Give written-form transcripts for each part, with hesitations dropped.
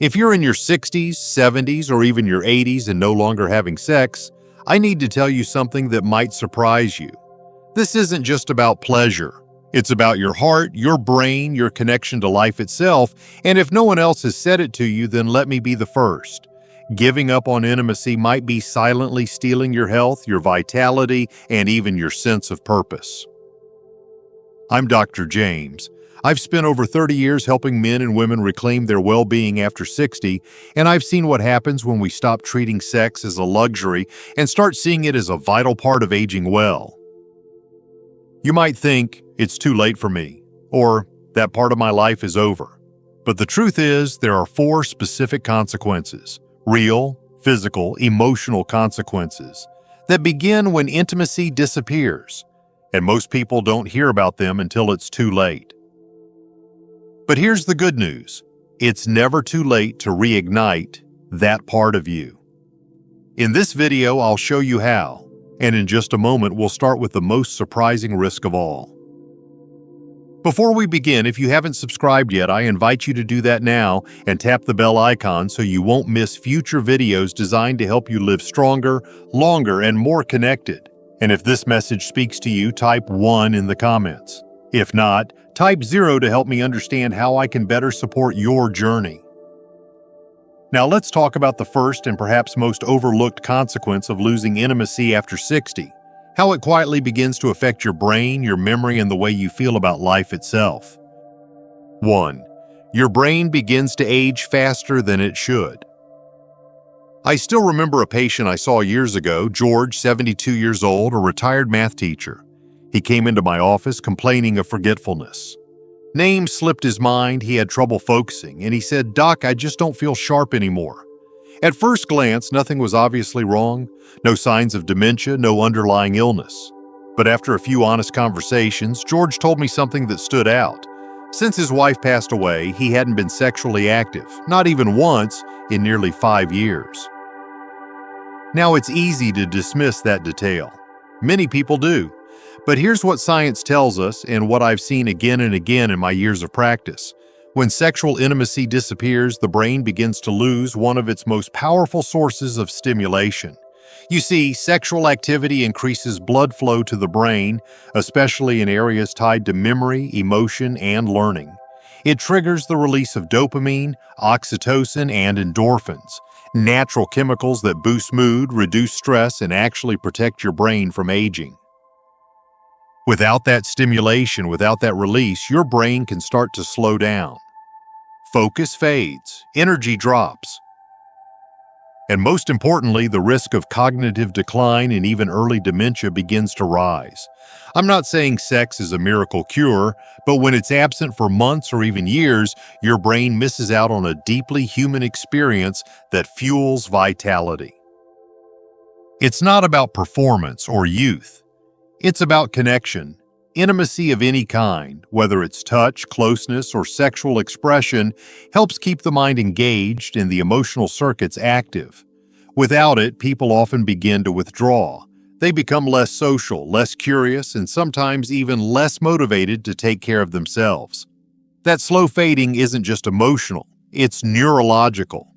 If you're in your 60s, 70s, or even your 80s and no longer having sex, I need to tell you something that might surprise you. This isn't just about pleasure. It's about your heart, your brain, your connection to life itself, and if no one else has said it to you, then let me be the first. Giving up on intimacy might be silently stealing your health, your vitality, and even your sense of purpose. I'm Dr. James. I've spent over 30 years helping men and women reclaim their well-being after 60, and I've seen what happens when we stop treating sex as a luxury and start seeing it as a vital part of aging well. You might think, it's too late for me, or that part of my life is over. But the truth is, there are 4 specific consequences, real, physical, emotional consequences, that begin when intimacy disappears, and most people don't hear about them until it's too late. But here's the good news. It's never too late to reignite that part of you. In this video, I'll show you how, and in just a moment, we'll start with the most surprising risk of all. Before we begin, if you haven't subscribed yet, I invite you to do that now and tap the bell icon so you won't miss future videos designed to help you live stronger, longer, and more connected. And if this message speaks to you, type 1 in the comments. If not, type 0 to help me understand how I can better support your journey. Now let's talk about the first and perhaps most overlooked consequence of losing intimacy after 60, how it quietly begins to affect your brain, your memory, and the way you feel about life itself. 1. Your brain begins to age faster than it should. I still remember a patient I saw years ago, George, 72 years old, a retired math teacher. He came into my office complaining of forgetfulness. Names slipped his mind, he had trouble focusing, and he said, "Doc, I just don't feel sharp anymore." At first glance, nothing was obviously wrong, no signs of dementia, no underlying illness. But after a few honest conversations, George told me something that stood out. Since his wife passed away, he hadn't been sexually active, not even once, in nearly 5 years. Now, it's easy to dismiss that detail. Many people do. But here's what science tells us and what I've seen again and again in my years of practice. When sexual intimacy disappears, the brain begins to lose one of its most powerful sources of stimulation. You see, sexual activity increases blood flow to the brain, especially in areas tied to memory, emotion, and learning. It triggers the release of dopamine, oxytocin, and endorphins, natural chemicals that boost mood, reduce stress, and actually protect your brain from aging. Without that stimulation, without that release, your brain can start to slow down. Focus fades, energy drops. And most importantly, the risk of cognitive decline and even early dementia begins to rise. I'm not saying sex is a miracle cure, but when it's absent for months or even years, your brain misses out on a deeply human experience that fuels vitality. It's not about performance or youth. It's about connection. Intimacy of any kind, whether it's touch, closeness, or sexual expression, helps keep the mind engaged and the emotional circuits active. Without it, people often begin to withdraw. They become less social, less curious, and sometimes even less motivated to take care of themselves. That slow fading isn't just emotional, it's neurological.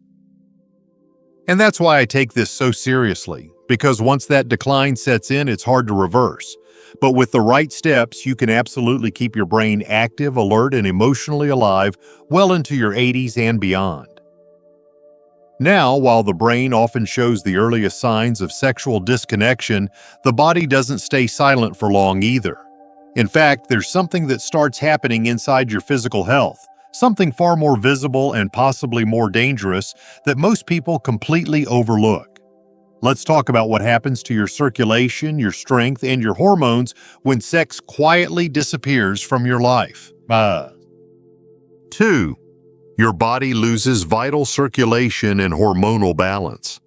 And that's why I take this so seriously, because once that decline sets in, it's hard to reverse. But with the right steps, you can absolutely keep your brain active, alert, and emotionally alive well into your 80s and beyond. Now, while the brain often shows the earliest signs of sexual disconnection, the body doesn't stay silent for long either. In fact, there's something that starts happening inside your physical health, something far more visible and possibly more dangerous that most people completely overlook. Let's talk about what happens to your circulation, your strength, and your hormones when sex quietly disappears from your life. 2. Your body loses vital circulation and hormonal balance.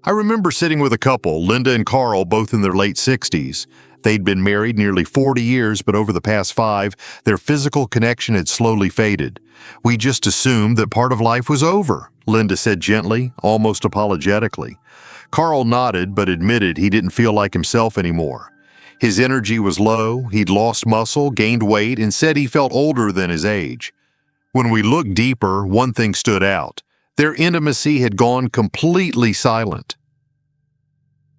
I remember sitting with a couple, Linda and Carl, both in their late 60s. They'd been married nearly 40 years, but over the past 5, their physical connection had slowly faded. "We just assumed that part of life was over," Linda said gently, almost apologetically. Carl nodded but admitted he didn't feel like himself anymore. His energy was low, he'd lost muscle, gained weight, and said he felt older than his age. When we looked deeper, one thing stood out. Their intimacy had gone completely silent.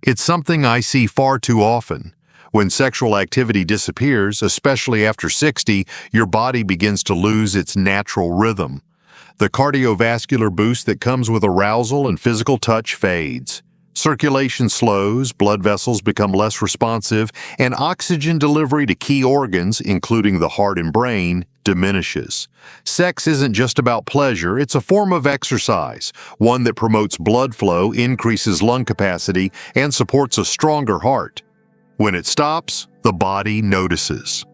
It's something I see far too often. When sexual activity disappears, especially after 60, your body begins to lose its natural rhythm. The cardiovascular boost that comes with arousal and physical touch fades. Circulation slows, blood vessels become less responsive, and oxygen delivery to key organs, including the heart and brain, diminishes. Sex isn't just about pleasure, it's a form of exercise, one that promotes blood flow, increases lung capacity, and supports a stronger heart. When it stops, the body notices.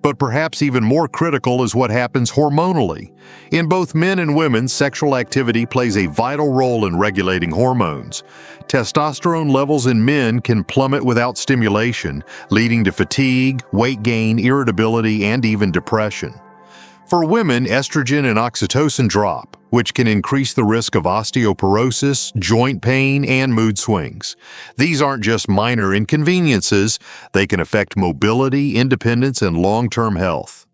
But perhaps even more critical is what happens hormonally. In both men and women, sexual activity plays a vital role in regulating hormones. Testosterone levels in men can plummet without stimulation, leading to fatigue, weight gain, irritability, and even depression. For women, estrogen and oxytocin drop, which can increase the risk of osteoporosis, joint pain, and mood swings. These aren't just minor inconveniences, they can affect mobility, independence, and long-term health.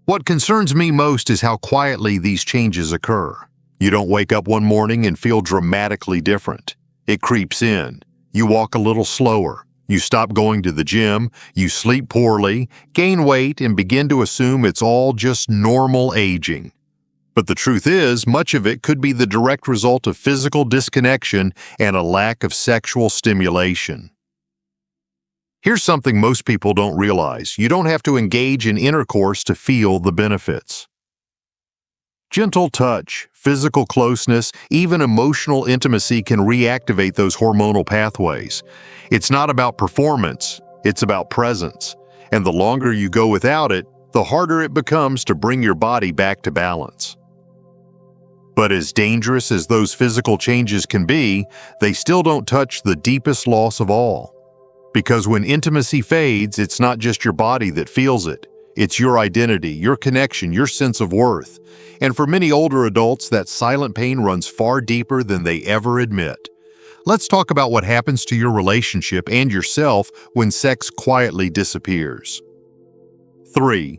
What concerns me most is how quietly these changes occur. You don't wake up one morning and feel dramatically different. It creeps in. You walk a little slower. You stop going to the gym, you sleep poorly, gain weight, and begin to assume it's all just normal aging. But the truth is, much of it could be the direct result of physical disconnection and a lack of sexual stimulation. Here's something most people don't realize. You don't have to engage in intercourse to feel the benefits. Gentle touch, physical closeness, even emotional intimacy can reactivate those hormonal pathways. It's not about performance, it's about presence. And the longer you go without it, the harder it becomes to bring your body back to balance. But as dangerous as those physical changes can be, they still don't touch the deepest loss of all. Because when intimacy fades, it's not just your body that feels it. It's your identity, your connection, your sense of worth. And for many older adults, that silent pain runs far deeper than they ever admit. Let's talk about what happens to your relationship and yourself when sex quietly disappears. 3.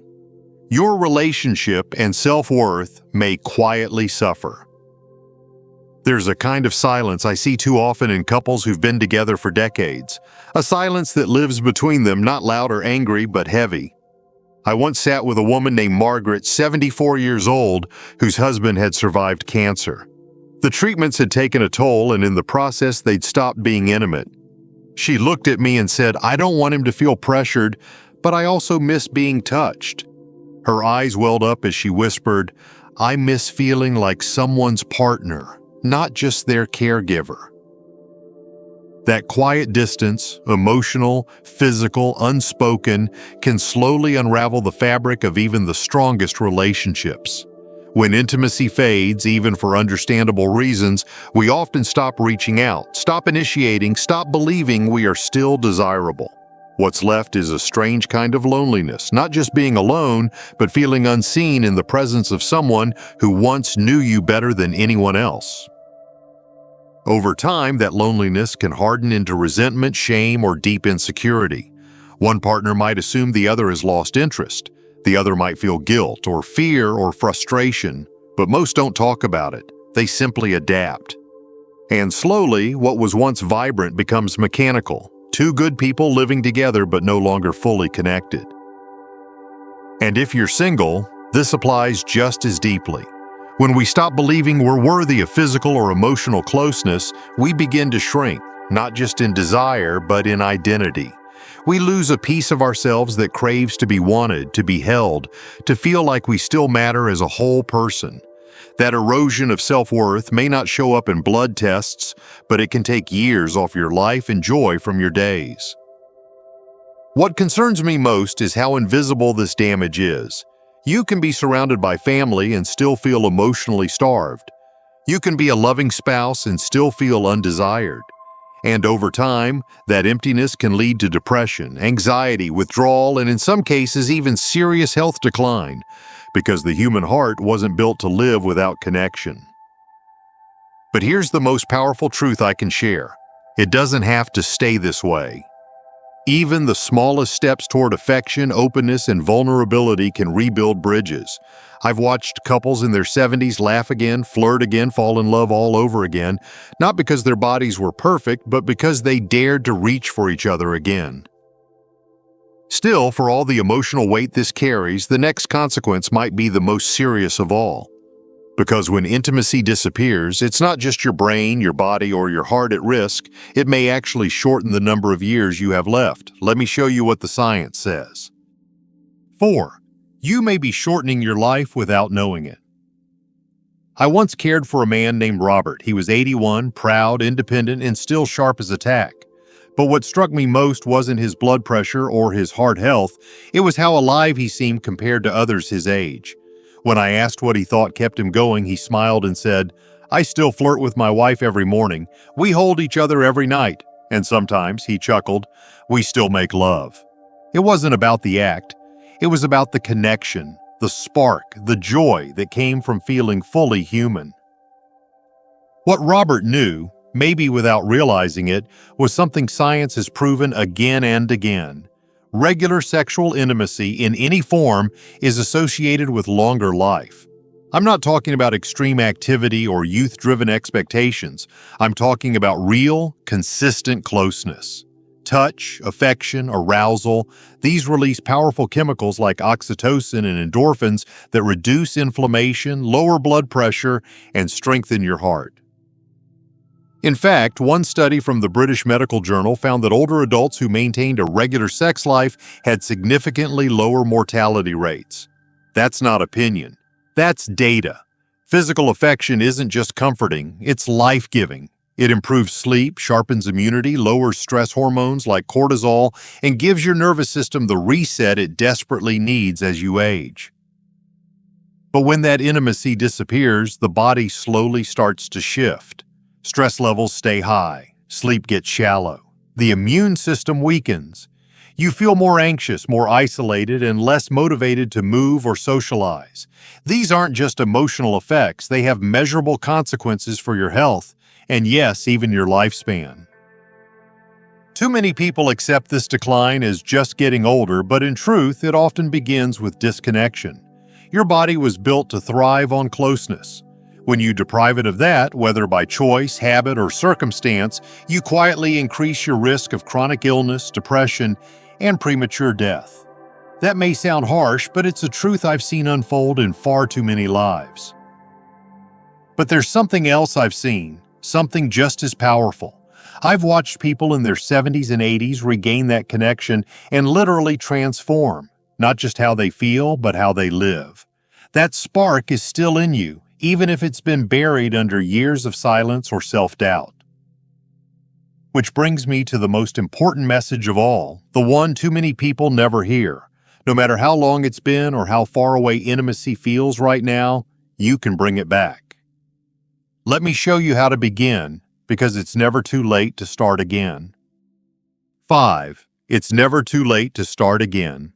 Your relationship and self-worth may quietly suffer. There's a kind of silence I see too often in couples who've been together for decades. A silence that lives between them, not loud or angry, but heavy. I once sat with a woman named Margaret, 74 years old, whose husband had survived cancer. The treatments had taken a toll, and in the process, they'd stopped being intimate. She looked at me and said, "I don't want him to feel pressured, but I also miss being touched." Her eyes welled up as she whispered, "I miss feeling like someone's partner, not just their caregiver." That quiet distance, emotional, physical, unspoken, can slowly unravel the fabric of even the strongest relationships. When intimacy fades, even for understandable reasons, we often stop reaching out, stop initiating, stop believing we are still desirable. What's left is a strange kind of loneliness, not just being alone, but feeling unseen in the presence of someone who once knew you better than anyone else. Over time, that loneliness can harden into resentment, shame, or deep insecurity. One partner might assume the other has lost interest. The other might feel guilt or fear or frustration, but most don't talk about it. They simply adapt. And slowly, what was once vibrant becomes mechanical. Two good people living together but no longer fully connected. And if you're single, this applies just as deeply. When we stop believing we're worthy of physical or emotional closeness, we begin to shrink, not just in desire, but in identity. We lose a piece of ourselves that craves to be wanted, to be held, to feel like we still matter as a whole person. That erosion of self-worth may not show up in blood tests, but it can take years off your life and joy from your days. What concerns me most is how invisible this damage is. You can be surrounded by family and still feel emotionally starved. You can be a loving spouse and still feel undesired. And over time, that emptiness can lead to depression, anxiety, withdrawal, and in some cases even serious health decline, because the human heart wasn't built to live without connection. But here's the most powerful truth I can share. It doesn't have to stay this way. Even the smallest steps toward affection, openness, and vulnerability can rebuild bridges. I've watched couples in their 70s laugh again, flirt again, fall in love all over again, not because their bodies were perfect, but because they dared to reach for each other again. Still, for all the emotional weight this carries, the next consequence might be the most serious of all. Because when intimacy disappears, it's not just your brain, your body, or your heart at risk. It may actually shorten the number of years you have left. Let me show you what the science says. 4. You may be shortening your life without knowing it. I once cared for a man named Robert. He was 81, proud, independent, and still sharp as a tack. But what struck me most wasn't his blood pressure or his heart health. It was how alive he seemed compared to others his age. When I asked what he thought kept him going, he smiled and said, "I still flirt with my wife every morning. We hold each other every night. And sometimes," he chuckled, "we still make love." It wasn't about the act. It was about the connection, the spark, the joy that came from feeling fully human. What Robert knew, maybe without realizing it, was something science has proven again and again. Regular sexual intimacy in any form is associated with longer life. I'm not talking about extreme activity or youth-driven expectations. I'm talking about real, consistent closeness. Touch, affection, arousal, these release powerful chemicals like oxytocin and endorphins that reduce inflammation, lower blood pressure, and strengthen your heart. In fact, one study from the British Medical Journal found that older adults who maintained a regular sex life had significantly lower mortality rates. That's not opinion. That's data. Physical affection isn't just comforting, it's life-giving. It improves sleep, sharpens immunity, lowers stress hormones like cortisol, and gives your nervous system the reset it desperately needs as you age. But when that intimacy disappears, the body slowly starts to shift. Stress levels stay high, sleep gets shallow, the immune system weakens. You feel more anxious, more isolated, and less motivated to move or socialize. These aren't just emotional effects, they have measurable consequences for your health, and yes, even your lifespan. Too many people accept this decline as just getting older, but in truth, it often begins with disconnection. Your body was built to thrive on closeness. When you deprive it of that, whether by choice, habit, or circumstance, you quietly increase your risk of chronic illness, depression, and premature death. That may sound harsh, but it's a truth I've seen unfold in far too many lives. But there's something else I've seen, something just as powerful. I've watched people in their 70s and 80s regain that connection and literally transform, not just how they feel, but how they live. That spark is still in you, even if it's been buried under years of silence or self-doubt. Which brings me to the most important message of all, the one too many people never hear. No matter how long it's been or how far away intimacy feels right now, you can bring it back. Let me show you how to begin, because it's never too late to start again. 5. It's never too late to start again.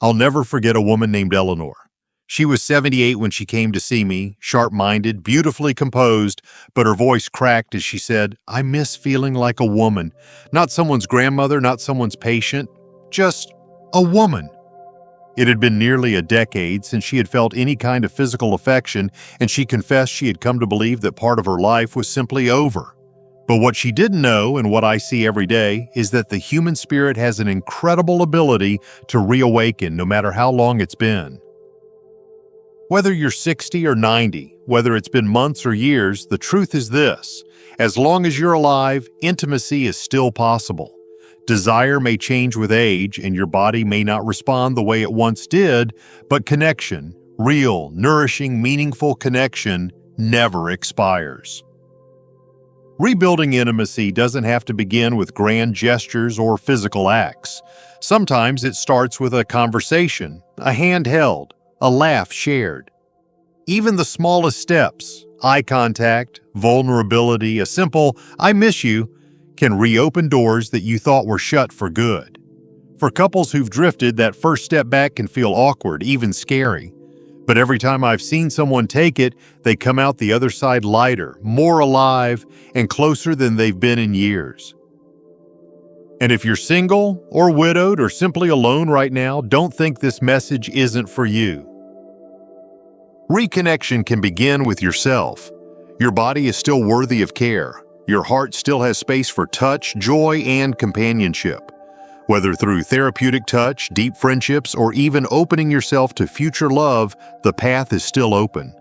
I'll never forget a woman named Eleanor. She was 78 when she came to see me, sharp-minded, beautifully composed, but her voice cracked as she said, "I miss feeling like a woman. Not someone's grandmother, not someone's patient, just a woman." It had been nearly a decade since she had felt any kind of physical affection, and she confessed she had come to believe that part of her life was simply over. But what she didn't know, and what I see every day, is that the human spirit has an incredible ability to reawaken no matter how long it's been. Whether you're 60 or 90, whether it's been months or years, the truth is this: as long as you're alive, intimacy is still possible. Desire may change with age, and your body may not respond the way it once did, but connection, real, nourishing, meaningful connection, never expires. Rebuilding intimacy doesn't have to begin with grand gestures or physical acts. Sometimes it starts with a conversation, a hand held, a laugh shared. Even the smallest steps, eye contact, vulnerability, a simple "I miss you," can reopen doors that you thought were shut for good. For couples who've drifted, that first step back can feel awkward, even scary. But every time I've seen someone take it, they come out the other side lighter, more alive, and closer than they've been in years. And if you're single or widowed or simply alone right now, don't think this message isn't for you. Reconnection can begin with yourself. Your body is still worthy of care. Your heart still has space for touch, joy, and companionship. Whether through therapeutic touch, deep friendships, or even opening yourself to future love, the path is still open.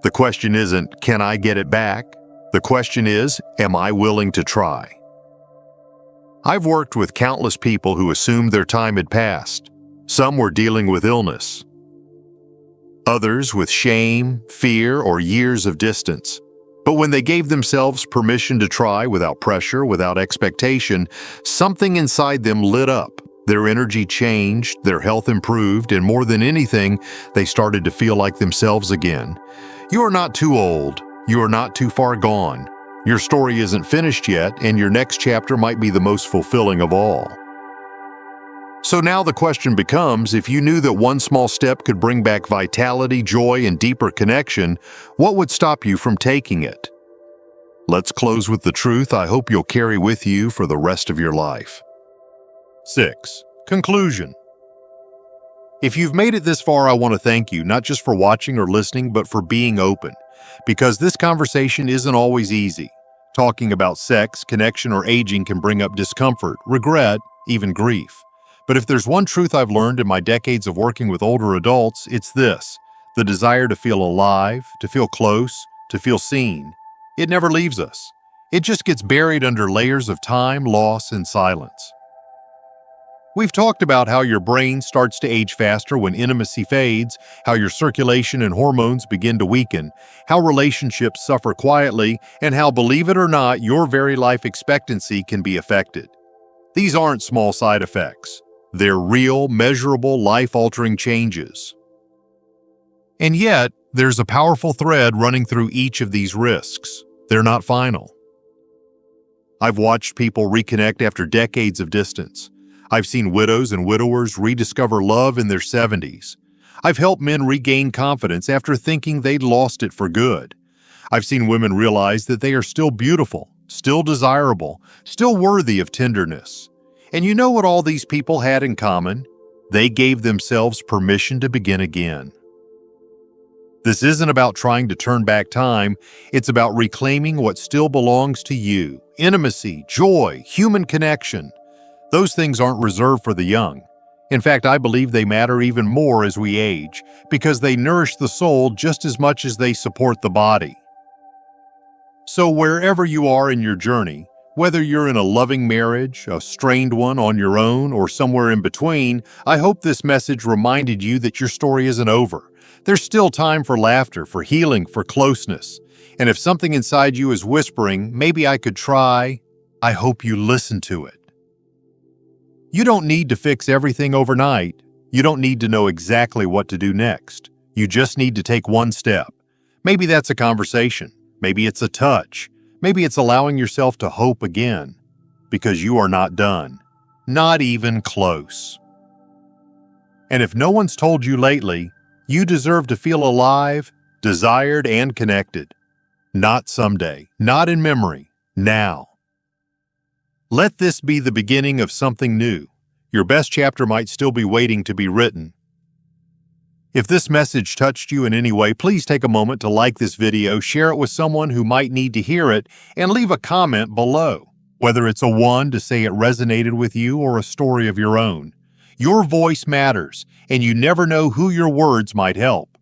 The question isn't, can I get it back? The question is, am I willing to try? I've worked with countless people who assumed their time had passed. Some were dealing with illness. Others with shame, fear, or years of distance. But when they gave themselves permission to try without pressure, without expectation, something inside them lit up. Their energy changed, their health improved, and more than anything, they started to feel like themselves again. You are not too old. You are not too far gone. Your story isn't finished yet, and your next chapter might be the most fulfilling of all. So now the question becomes, if you knew that one small step could bring back vitality, joy, and deeper connection, what would stop you from taking it? Let's close with the truth I hope you'll carry with you for the rest of your life. 6. Conclusion. If you've made it this far, I want to thank you, not just for watching or listening, but for being open. Because this conversation isn't always easy. Talking about sex, connection, or aging can bring up discomfort, regret, even grief. But if there's one truth I've learned in my decades of working with older adults, it's this: the desire to feel alive, to feel close, to feel seen. It never leaves us. It just gets buried under layers of time, loss, and silence. We've talked about how your brain starts to age faster when intimacy fades, how your circulation and hormones begin to weaken, how relationships suffer quietly, and how, believe it or not, your very life expectancy can be affected. These aren't small side effects. They're real, measurable, life-altering changes. And yet, there's a powerful thread running through each of these risks. They're not final. I've watched people reconnect after decades of distance. I've seen widows and widowers rediscover love in their 70s. I've helped men regain confidence after thinking they'd lost it for good. I've seen women realize that they are still beautiful, still desirable, still worthy of tenderness. And you know what all these people had in common? They gave themselves permission to begin again. This isn't about trying to turn back time. It's about reclaiming what still belongs to you. Intimacy, joy, human connection. Those things aren't reserved for the young. In fact, I believe they matter even more as we age, because they nourish the soul just as much as they support the body. So wherever you are in your journey, whether you're in a loving marriage, a strained one on your own, or somewhere in between, I hope this message reminded you that your story isn't over. There's still time for laughter, for healing, for closeness. And if something inside you is whispering, maybe I could try, I hope you listen to it. You don't need to fix everything overnight. You don't need to know exactly what to do next. You just need to take one step. Maybe that's a conversation. Maybe it's a touch. Maybe it's allowing yourself to hope again, because you are not done, not even close. And if no one's told you lately, you deserve to feel alive, desired, and connected. Not someday, not in memory, now. Let this be the beginning of something new. Your best chapter might still be waiting to be written. If this message touched you in any way, please take a moment to like this video, share it with someone who might need to hear it, and leave a comment below. Whether it's a 1 to say it resonated with you or a story of your own. Your voice matters, and you never know who your words might help.